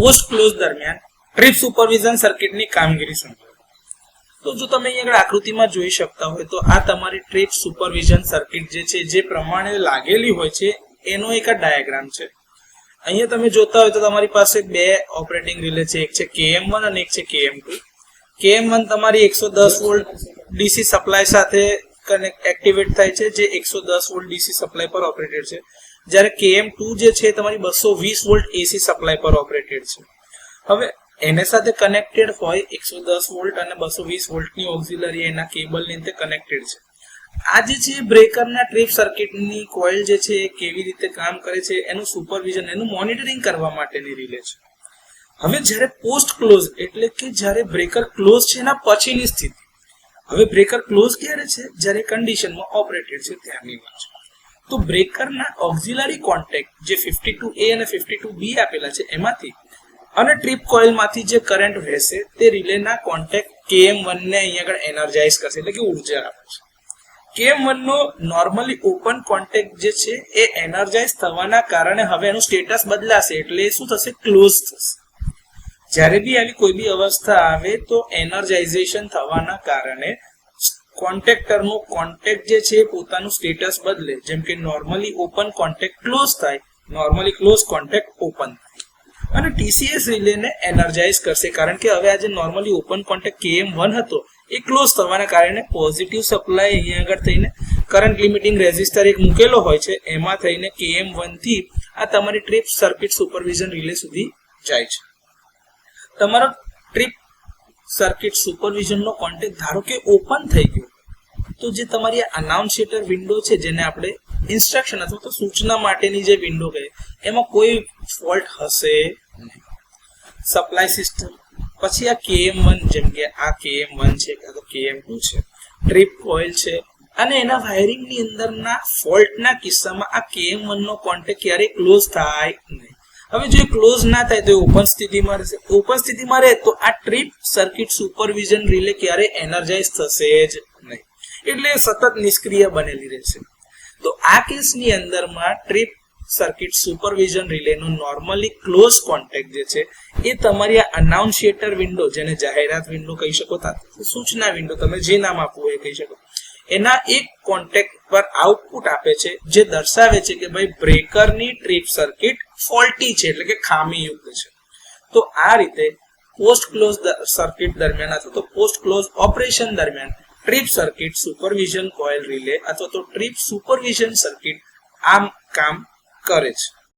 Post close દરમિયાન trip supervision સર્કિટની કામગીરી સમજો. તો જો તમે અહીં આકૃતિમાં જોઈ શકતા હોય તો આ તમારી ટ્રીપ સુપરવિઝન સર્કિટ જે છે જે પ્રમાણે લાગેલી હોય છે એનો એક આ ડાયાગ્રામ છે. અહીંયા તમે જોતા હોય તો તમારી પાસે બે ઓપરેટિંગ રિલે છે, એક છે KM1 અને એક છે KM2. KM1 તમારી 110 વોલ્ટ ડીસી સપ્લાય સાથે એક્ટિવેટ થાય છે જે 110 વોલ્ટ ડીસી સપ્લાય પર ઓપરેટેડ છે, જ્યારે KM2 જે છે તમારી 220 વોલ્ટ એસી સપ્લાય પર ઓપરેટેડ છે. હવે એને સાથે કનેક્ટેડ હોય 110 વોલ્ટ અને 220 વોલ્ટની ઓક્સિલરી એના કેબલની અંદર કનેક્ટેડ છે. આ જે છે બ્રેકરના ટ્રીપ સર્કિટની કોઇલ જે છે એ કેવી રીતે કામ કરે છે એનું સુપરવિઝન, એનું મોનિટરિંગ કરવા માટેની રિલે છે. હવે જ્યારે પોસ્ટ ક્લોઝ એટલે કે જ્યારે બ્રેકર ક્લોઝ છે એના પછીની સ્થિતિ. હવે બ્રેકર ક્લોઝ ક્યારે છે? જ્યારે કન્ડિશનમાં ઓપરેટેડ છે ત્યારની વાત છે. તો બ્રેકરના ઓક્સિલરી કોન્ટેક્ટ જે 52A અને 52B આપેલા છે એમાંથી અને ટ્રીપ કોઇલમાંથી જે કરંટ વહેશે તે રિલેના કોન્ટેક્ટ KM1 ને અહીંયા આગળ એનર્જાઇઝ કરશે, એટલે કે ઉર્જા આપે છે. KM1 નો નોર્મલી ઓપન કોન્ટેક્ટ જે છે એ એનર્જાઇઝ થવાના કારણે હવે એનું સ્ટેટસ બદલાશે, એટલે શું થશે? ક્લોઝ થશે. જ્યારે બી આવી કોઈ બી અવસ્થા આવે તો એનર્જાઇઝેશન થવાના કારણે કોન્ટેક્ટરનું કોન્ટેક્ટ જે છે પોતાનું સ્ટેટસ બદલે. જેમ કે નોર્મલી ઓપન કોન્ટેક્ટ ક્લોઝ થાય, નોર્મલી ક્લોઝ કોન્ટેક્ટ ઓપન થાય અને TCS રિલેને એનર્જાઇઝ કરશે, કારણ કે હવે આ જે નોર્મલી ઓપન કોન્ટેક્ટ KM1 હતો એ ક્લોઝ થવાના કારણે પોઝિટિવ સપ્લાય અહીંયા આગળ થઈને કરંટ લિમિટિંગ રેઝિસ્ટર એક મૂકેલો હોય છે એમાં થઈને KM1 થી આ તમારી ટ્રીપ સર્કિટ સુપરવિઝન રિલે સુધી જાય છે. તમારો ટ્રીપ સર્કિટ સુપરવિઝનનો કોન્ટેક્ટ ધારો કે ઓપન થઈ ગયો તો જે તમારી અનાઉન્સિએટર વિન્ડો છે જેને આપણે ઇન્સ્ટ્રક્શન અથવા તો સૂચના માટેની જે વિન્ડો કહે એમાં કોઈ ફોલ્ટ હશે નહીં. સપ્લાય સિસ્ટમ પછી આ KM1 જેમ કે આ KM1 છે કે તો KM2 છે, ટ્રીપ કોઇલ છે અને એના વાયરિંગની અંદરના ફોલ્ટના કિસ્સામાં આ KM1 નો કોન્ટેક્ટ ક્યારેય ક્લોઝ થાય નહીં. હવે જો ક્લોઝ ના થાય તો ઓપન સ્થિતિમાં રહેશે. ઓપન સ્થિતિમાં રહે તો આ ટ્રીપ સર્કિટ સુપરવિઝન રિલે ક્યારેય એનર્જાઇઝ થશે જ નહીં, એટલે સતત નિષ્ક્રિય બનેલી રહેશે. તો આ કેસની અંદરમાં ટ્રીપ સર્કિટ સુપરવિઝન રિલેનો નોર્મલી ક્લોઝ કોન્ટેક્ટ જે છે એ તમારી આ અનાઉન્સિએટર વિન્ડો, જેને જાહેરાત વિન્ડો કહી શકો, સૂચના વિન્ડો તમે જે નામ આપવું એ કહી શકો, એના એક કોન્ટેક્ટ પર આઉટપુટ આપે છે જે દર્શાવે છે કે ભાઈ બ્રેકરની ટ્રીપ સર્કિટ ફોલ્ટી છે, એટલે કે ખામીયુક્ત છે. તો આ રીતે પોસ્ટ ક્લોઝ સર્કિટ દરમિયાન અથવા તો પોસ્ટ ક્લોઝ ઓપરેશન દરમિયાન trip circuit supervision coil relay અથવા તો ટ્રીપ સુપરવિઝન સર્કિટ આમ કામ કરે છે.